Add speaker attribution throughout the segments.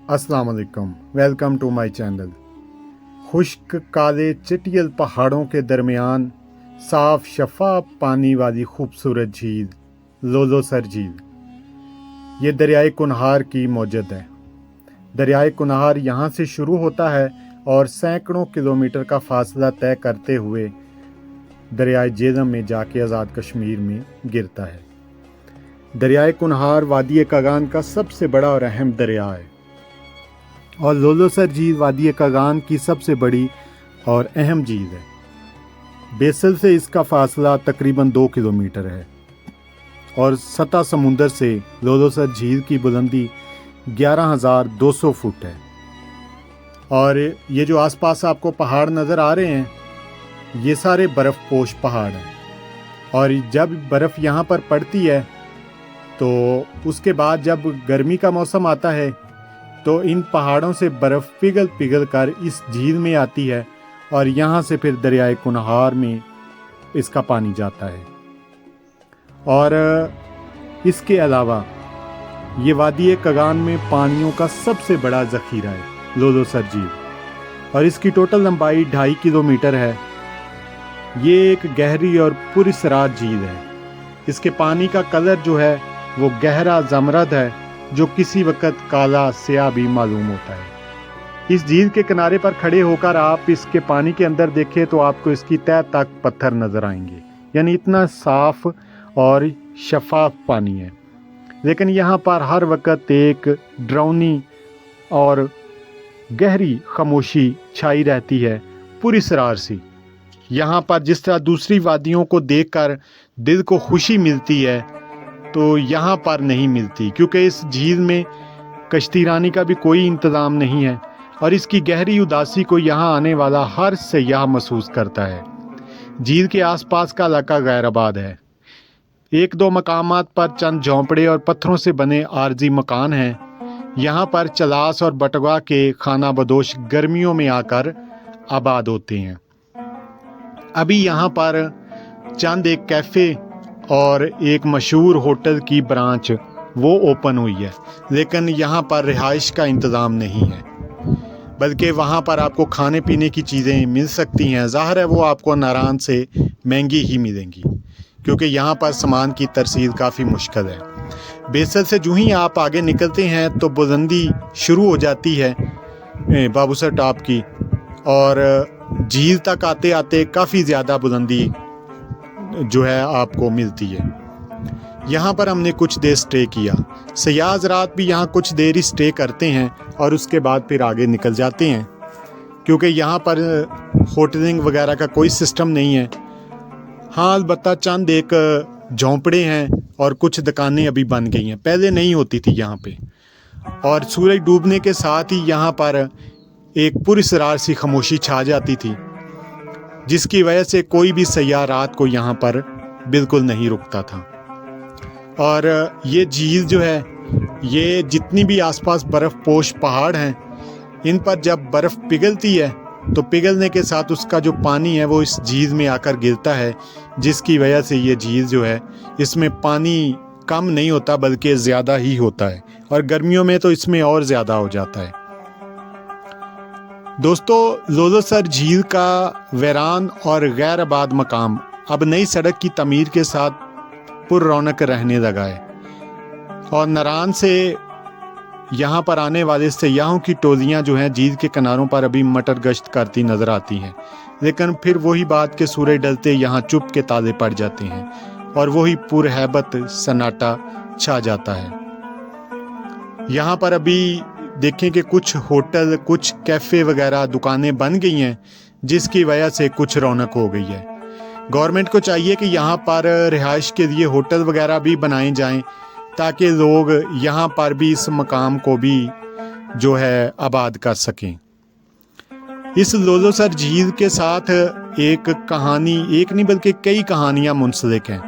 Speaker 1: अस्सलाम वालेकुम, welcome to my channel. खुश्क काले चटियल पहाड़ों के दरमियान साफ शफाफ पानी वाली खूबसूरत झील लोलोसर झील ये दरियाए कुनहार की मौजद है। दरियाए कुनहार यहाँ से शुरू होता है और सैकड़ों किलोमीटर का फासला तय करते हुए दरियाए जेहलम में जाके आज़ाद कश्मीर में गिरता है। दरियाए कुनहार वादी कागान का सबसे बड़ा और अहम दरिया है और लोलोसर झील वादी कागान की सबसे बड़ी और अहम झील है। बेसल से इसका फासला तकरीबन 2 किलोमीटर है और सतह समुंदर से लोलोसर झील की बुलंदी 11,200 फुट है। और ये जो आसपास आपको पहाड़ नज़र आ रहे हैं, ये सारे बर्फ़ पोश पहाड़ हैं और जब बर्फ़ यहाँ पर पड़ती है तो उसके बाद जब गर्मी का मौसम आता है तो इन पहाड़ों से बर्फ़ पिघल कर इस झील में आती है और यहाँ से फिर दरियाए कुनहार में इसका पानी जाता है। और इसके अलावा ये वादी कागान में पानियों का सबसे बड़ा ज़ख़ीरा है लोलोसर झील और इसकी टोटल लंबाई 2.5 किलोमीटर है। ये एक गहरी और पुरस्रार झील है। इसके पानी का कलर जो है वो गहरा ज़मरद है जो किसी वक्त काला स्याह भी मालूम होता है। इस झील के किनारे पर खड़े होकर आप इसके पानी के अंदर देखें तो आपको इसकी तह तक पत्थर नज़र आएंगे, यानी इतना साफ और शफाफ पानी है। लेकिन यहाँ पर हर वक्त एक डरावनी और गहरी खामोशी छाई रहती है, पुरस्रार सी। यहाँ पर जिस तरह दूसरी वादियों को देखकर दिल को खुशी मिलती है तो यहाँ पर नहीं मिलती, क्योंकि इस झील में कश्तीरानी का भी कोई इंतज़ाम नहीं है और इसकी गहरी उदासी को यहाँ आने वाला हर सयाह महसूस करता है। झील के आसपास का इलाका गैर आबाद है। 1-2 मकामात पर चंद झोंपड़े और पत्थरों से बने आरजी मकान हैं। यहाँ पर चलास और बटवा के खाना बदोश गर्मियों में आकर आबाद होते हैं। अभी यहाँ पर चंद एक कैफ़े और एक मशहूर होटल की ब्रांच वो ओपन हुई है, लेकिन यहाँ पर रिहाइश का इंतज़ाम नहीं है, बल्कि वहाँ पर आपको खाने पीने की चीज़ें मिल सकती हैं। ज़ाहिर है वो आपको नारान से महंगी ही मिलेंगी, क्योंकि यहाँ पर सामान की तरसील काफ़ी मुश्किल है। बेसल से जो ही आप आगे निकलते हैं तो बुलंदी शुरू हो जाती है बाबूसर टॉप की, और झील तक आते आते काफ़ी ज़्यादा बुलंदी जो है आपको मिलती है। यहाँ पर हमने कुछ देर स्टे किया। सयाह हज़रात भी यहाँ कुछ देर ही स्टे करते हैं और उसके बाद फिर आगे निकल जाते हैं, क्योंकि यहाँ पर होटलिंग वगैरह का कोई सिस्टम नहीं है। हाँ, अलबत्ता चंद एक झोंपड़े हैं और कुछ दुकानें अभी बन गई हैं, पहले नहीं होती थी यहाँ पे। और सूरज डूबने के साथ ही यहाँ पर एक पुरस्रार सी खामोशी छा जाती थी, जिसकी वजह से कोई भी सयाह रात को यहाँ पर बिल्कुल नहीं रुकता था। और ये झील जो है, ये जितनी भी आसपास बर्फ़ पोश पहाड़ हैं, इन पर जब बर्फ़ पिघलती है तो पिघलने के साथ उसका जो पानी है वो इस झील में आकर गिरता है, जिसकी वजह से ये झील जो है इसमें पानी कम नहीं होता बल्कि ज़्यादा ही होता है, और गर्मियों में तो इसमें और ज़्यादा हो जाता है। दोस्तों, लोलोसर झील का वीरान और गैर आबाद मकाम अब नई सड़क की तमीर के साथ पुर रौनक रहने लगा है और नारान से यहाँ पर आने वाले सयाहों की टोलियाँ जो हैं झील के किनारों पर अभी मटर गश्त करती नज़र आती हैं। लेकिन फिर वही बात के सूरज डलते यहाँ चुप के ताले पड़ जाते हैं और वही पुरहैबत सन्नाटा छा जाता है। यहाँ पर अभी देखें कि कुछ होटल, कुछ कैफ़े वगैरह दुकानें बन गई हैं, जिसकी वजह से कुछ रौनक हो गई है। गवर्नमेंट को चाहिए कि यहाँ पर रिहाइश के लिए होटल वगैरह भी बनाए जाएं, ताकि लोग यहाँ पर भी इस मकाम को भी जो है आबाद कर सकें। इस लोलोसर झील के साथ एक कहानी, एक नहीं बल्कि कई कहानियाँ मुंसलिक हैं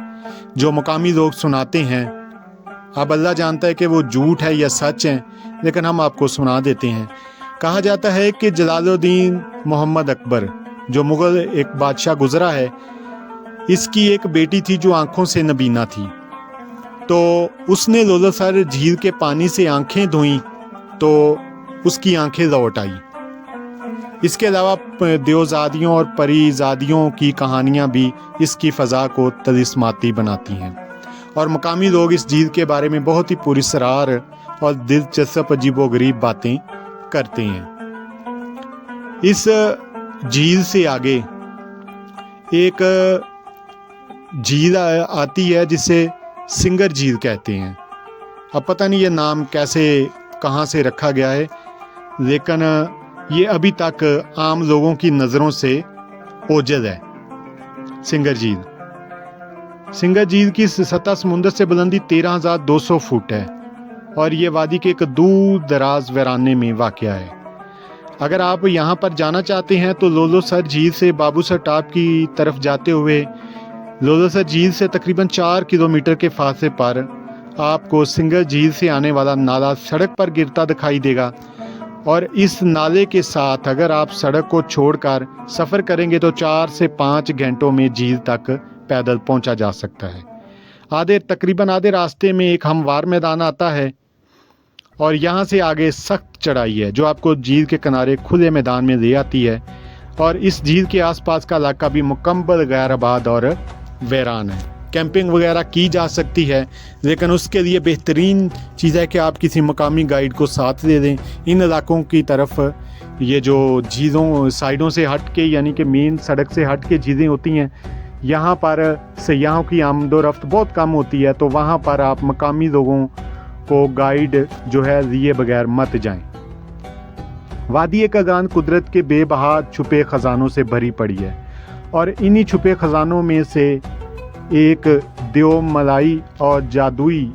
Speaker 1: जो मकामी लोग सुनाते हैं। अब अल्लाह जानता है कि वो झूठ है या सच है, लेकिन हम आपको सुना देते हैं। कहा जाता है कि जलालुद्दीन मोहम्मद अकबर, जो मुग़ल एक बादशाह गुज़रा है, इसकी एक बेटी थी जो आँखों से नबीना थी। तो उसने लोलोसर झील के पानी से आंखें धोईं तो اس کی آنکھیں لوٹ آئی۔ اس کے علاوہ دیوزادیوں اور پریزادیوں کی کہانیاں بھی اس کی فضا کو طلسماتی بناتی ہیں، اور مقامی لوگ اس جھیل کے بارے میں بہت ہی پراسرار اور دلچسپ عجیب و غریب باتیں کرتے ہیں۔ اس جھیل سے آگے ایک جھیل آتی ہے جسے سنگر جھیل کہتے ہیں۔ اب پتہ نہیں یہ نام کہاں سے رکھا گیا ہے، لیکن یہ ابھی تک عام لوگوں کی نظروں سے اوجھل ہے۔ سنگر جھیل کی سطح سمندر سے بلندی 13,200 فٹ ہے، اور یہ وادی کے ایک دور دراز ویرانے میں واقع ہے۔ اگر آپ یہاں پر جانا چاہتے ہیں تو لولو سر جھیل سے بابو سر ٹاپ کی طرف جاتے ہوئے لولو سر جھیل سے تقریباً 4 کلومیٹر کے فاصلے پر آپ کو سنگر جھیل سے آنے والا نالا سڑک پر گرتا دکھائی دے گا، اور اس نالے کے ساتھ اگر آپ سڑک کو چھوڑ کر سفر کریں گے تو 4 سے 5 گھنٹوں میں جھیل تک پیدل پہنچا جا سکتا ہے۔ تقریباً آدھے راستے میں ایک ہموار میدان آتا ہے، اور یہاں سے آگے سخت چڑھائی ہے جو آپ کو جھیل کے کنارے کھلے میدان میں لے آتی ہے، اور اس جھیل کے آس پاس کا علاقہ بھی مکمل غیر آباد اور ویران ہے۔ کیمپنگ وغیرہ کی جا سکتی ہے، لیکن اس کے لیے بہترین چیز ہے کہ آپ کسی مقامی گائیڈ کو ساتھ لے لیں۔ ان علاقوں کی طرف یہ جو جھیلوں سائیڈوں سے ہٹ کے، یعنی کہ مین سڑک سے ہٹ کے جھیلیں ہوتی ہیں، یہاں پر سیاحوں کی آمد و رفت بہت کم ہوتی ہے، تو وہاں پر آپ مقامی لوگوں کو گائیڈ جو ہے لیے بغیر مت جائیں۔ وادی کاغان قدرت کے بے بہا چھپے خزانوں سے بھری پڑی ہے، اور انہی چھپے خزانوں میں سے ایک دیو ملائی اور جادوئی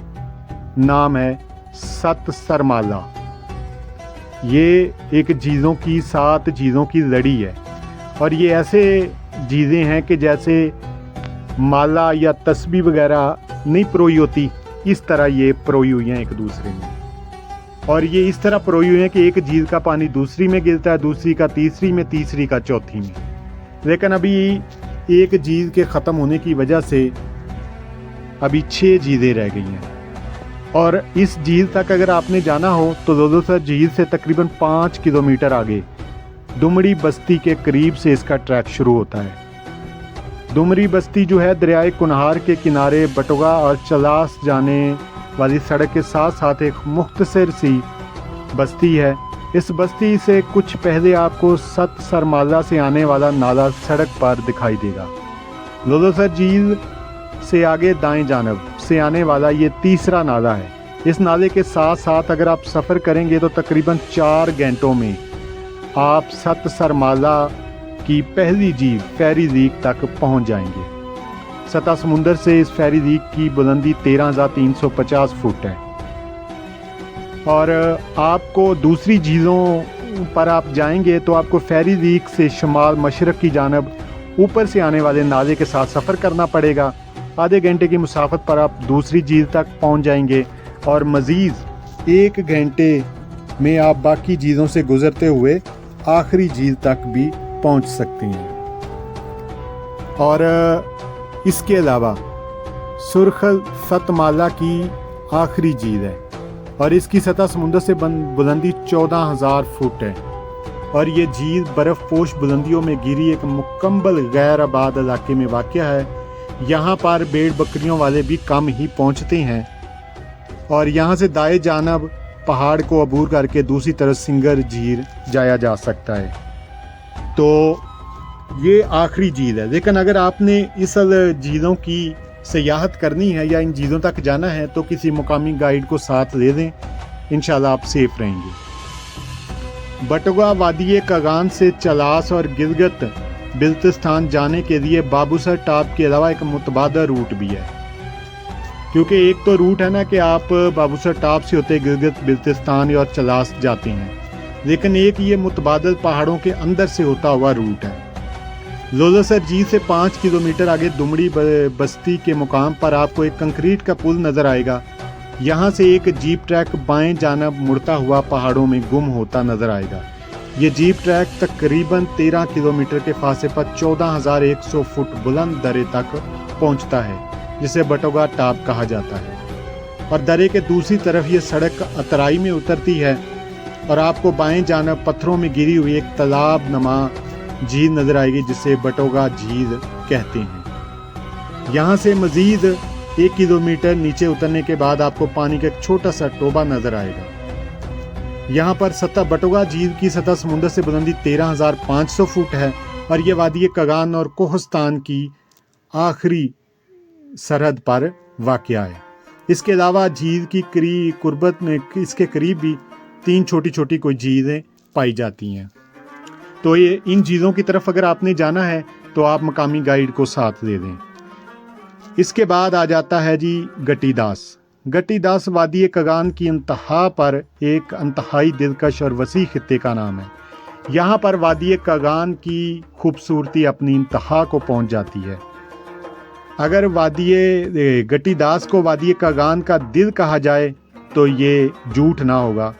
Speaker 1: نام ہے ست سرمالا۔ یہ ایک 7 جھیلوں کی لڑی ہے، اور یہ ایسے جھیلیں ہیں کہ جیسے مالا یا تسبیح وغیرہ نہیں پروئی ہوتی، اس طرح یہ پروئی ہوئی ہیں ایک دوسرے میں، اور یہ اس طرح پروئی ہوئی ہیں کہ ایک جھیل کا پانی دوسری میں گرتا ہے، دوسری کا تیسری میں، تیسری کا چوتھی میں۔ لیکن ابھی ایک جھیل کے ختم ہونے کی وجہ سے ابھی 6 جھیلیں رہ گئی ہیں، اور اس جھیل تک اگر آپ نے جانا ہو تو لولو سر جھیل سے تقریباً 5 کلومیٹر آگے دمڑی بستی کے قریب سے اس کا ٹریک شروع ہوتا ہے۔ دمڑی بستی جو ہے دریائے کنہار کے کنارے بٹوگا اور چلاس جانے والی سڑک کے ساتھ ساتھ ایک مختصر سی بستی ہے۔ اس بستی سے کچھ پہلے آپ کو ست سرمالا سے آنے والا نالا سڑک پر دکھائی دے گا۔ لولو سر جھیل سے آگے دائیں جانب سے آنے والا یہ تیسرا نالا ہے۔ اس نالے کے ساتھ ساتھ اگر آپ سفر کریں گے تو تقریباً 4 گھنٹوں میں آپ ست سرمالا کی پہلی جھیل فیری لیک تک پہنچ جائیں گے۔ سطح سمندر سے اس فیری لیک کی بلندی 13,350 فٹ ہے، اور آپ کو دوسری جھیلوں پر آپ جائیں گے تو آپ کو فیری لیک سے شمال مشرق کی جانب اوپر سے آنے والے نالے کے ساتھ سفر کرنا پڑے گا۔ آدھے گھنٹے کی مسافت پر آپ دوسری جھیل تک پہنچ جائیں گے، اور مزید 1 گھنٹے میں آپ باقی جھیلوں سے گزرتے ہوئے آخری جھیل تک بھی پہنچ سکتے ہیں۔ اور اس کے علاوہ سرخل ست مالا کی آخری جھیل ہے، اور اس کی سطح سمندر سے بلندی 14,000 فٹ ہے، اور یہ جھیل برف پوش بلندیوں میں گھری ایک مکمل غیر آباد علاقے میں واقع ہے۔ یہاں پر بھیڑ بکریوں والے بھی کم ہی پہنچتے ہیں، اور یہاں سے دائیں جانب پہاڑ کو عبور کر کے دوسری طرف سنگر جھیل جایا جا سکتا ہے۔ تو یہ آخری جھیل ہے، لیکن اگر آپ نے اس جھیلوں کی سیاحت کرنی ہے یا ان جھیلوں تک جانا ہے تو کسی مقامی گائیڈ کو ساتھ لے دیں، انشاءاللہ آپ سیف رہیں گے۔ بٹوگا وادی کاغان سے چلاس اور گلگت بلتستان جانے کے لیے بابو سر ٹاپ کے علاوہ ایک متبادل روٹ بھی ہے، کیونکہ ایک تو روٹ ہے نا کہ آپ بابو سر ٹاپ سے ہوتے گلگت بلتستان اور چلاس جاتے ہیں، لیکن ایک یہ متبادل پہاڑوں کے اندر سے ہوتا ہوا روٹ ہے۔ لولو سر جھیل سے 5 کلومیٹر آگے دمڑی بستی کے مقام پر آپ کو ایک کنکریٹ کا پل نظر آئے گا۔ یہاں سے ایک جیپ ٹریک بائیں جانب مڑتا ہوا پہاڑوں میں گم ہوتا نظر آئے گا۔ یہ جیپ ٹریک تقریباً 13 کلومیٹر کے فاصلے پر 14,100 فٹ بلند درے تک پہنچتا ہے، جسے بٹوگا ٹاپ کہا جاتا ہے، اور درے کے دوسری طرف یہ سڑک اترائی میں اترتی ہے और आपको बाएं जानब पत्थरों में गिरी हुई एक तालाब नमा झील नज़र आएगी जिसे बटोगा झील कहते हैं। यहाँ से मज़ीद 1 किलोमीटर नीचे उतरने के बाद आपको पानी का एक छोटा सा टोबा नज़र आएगा। यहाँ पर सतह बटोगा झील की सतह समुद्र से बुलंदी 13,500 फुट है और ये वादी कगान और कोहस्तान की आखिरी सरहद पर वाक़या है। इसके अलावा झील की कुर्बत में इसके करीब भी 3 छोटी छोटी कोई झीलें पाई जाती हैं। तो ये इन झीलों की तरफ अगर आपने जाना है तो आप मकामी गाइड को साथ ले दें। इसके बाद आ जाता है जी गटीदास। गटीदास वादी कगान की इंतहा पर एक इंतहाई दिलकश और वसी खित्ते का नाम है। यहाँ पर वादी कगान की खूबसूरती अपनी इंतहा को पहुँच जाती है। अगर वादी गटीदास को वादी कगान का दिल कहा जाए तो ये झूठ ना होगा।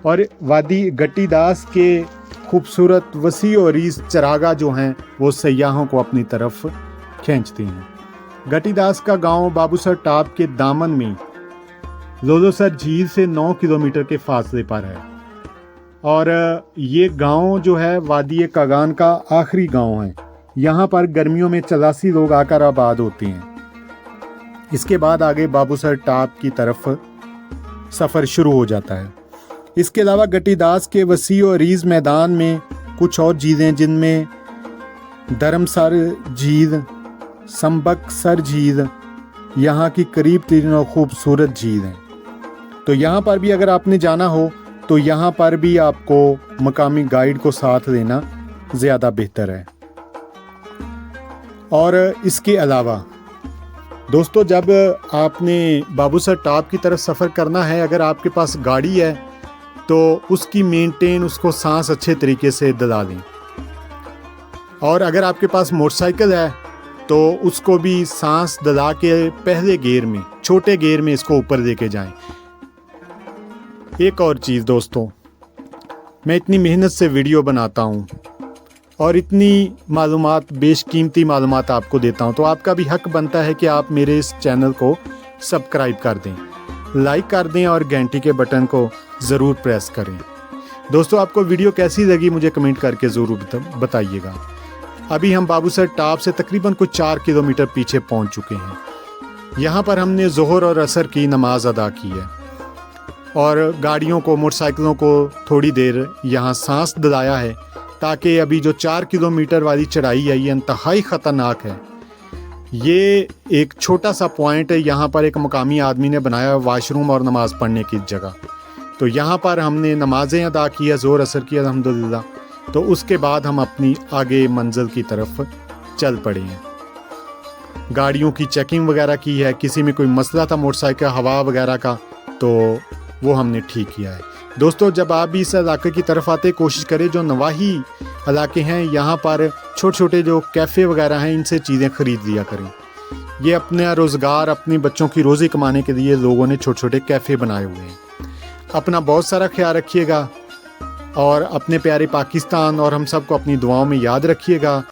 Speaker 1: और वादी गटीदास के खूबसूरत वसी और रीस चरागा जो हैं वो सयाहों को अपनी तरफ खींचते हैं। गटीदास का गांव बाबूसर टाप के दामन में लोलोसर झील से 9 किलोमीटर के फासले पर है और ये गांव जो है वादी कगान का आखिरी गांव है। यहाँ पर गर्मियों में 84 लोग आकर आबाद होते हैं। इसके बाद आगे बाबूसर टाप की तरफ सफ़र शुरू हो जाता है। इसके अलावा गटीदास के वसी और रीज मैदान में कुछ और झीलें जिनमें धर्मसर झील, संबकसर झील यहाँ की करीब तरीन और खूबसूरत झील हैं। तो यहाँ पर भी अगर आपने जाना हो तो यहाँ पर भी आपको मकामी गाइड को साथ लेना ज़्यादा बेहतर है। और इसके अलावा दोस्तों जब आपने बाबूसर टाप की तरफ सफ़र करना है, अगर आपके पास गाड़ी है तो उसकी मेंटेन उसको सांस अच्छे तरीके से दिला दें। और अगर आपके पास मोटरसाइकिल है तो उसको भी सांस दिला के पहले गियर में, छोटे गियर में इसको ऊपर लेके जाएं। एक और चीज़ दोस्तों, मैं इतनी मेहनत से वीडियो बनाता हूँ और इतनी मालूमात, बेशकीमती मालूमात आपको देता हूँ, तो आपका भी हक बनता है कि आप मेरे इस चैनल को सब्सक्राइब कर दें, लाइक कर दें और घंटी के बटन को ज़रूर प्रेस करें। दोस्तों आपको वीडियो कैसी लगी मुझे कमेंट करके ज़रूर बताइएगा। अभी हम बाबूसर टाप से तकरीबन कुछ 4 किलोमीटर पीछे पहुँच चुके हैं। यहाँ पर हमने ज़ोहर और असर की नमाज अदा की है और गाड़ियों को, मोटरसाइकिलों को थोड़ी देर यहाँ सांस दिलाया है ताकि अभी जो 4 किलोमीटर वाली चढ़ाई है ये इंतहाई ख़तरनाक है। ये एक छोटा सा पॉइंट है, यहाँ पर एक मकामी आदमी ने बनाया वाशरूम और नमाज़ पढ़ने की जगह। तो यहाँ पर हमने नमाज़ें अदा की है, ज़ोहर असर की अल्हम्दुलिल्लाह। तो उसके बाद हम अपनी आगे मंजिल की तरफ चल पड़े हैं। गाड़ियों की चेकिंग वगैरह की है, किसी में कोई मसला था मोटरसाइकिल हवा वगैरह का तो वो हमने ठीक किया है। दोस्तों जब आप भी इस इलाके की तरफ आते कोशिश करें, जो नवाही इलाके हैं यहाँ पर छोटे छोटे जो कैफ़े वगैरह हैं इनसे चीज़ें ख़रीद लिया करें। ये अपना रोज़गार, अपने बच्चों की रोज़ी कमाने के लिए लोगों ने छोटे छोटे कैफ़े बनाए हुए हैं। अपना बहुत सारा ख्याल रखिएगा और अपने प्यारे पाकिस्तान और हम सबको अपनी दुआओं में याद रखिएगा।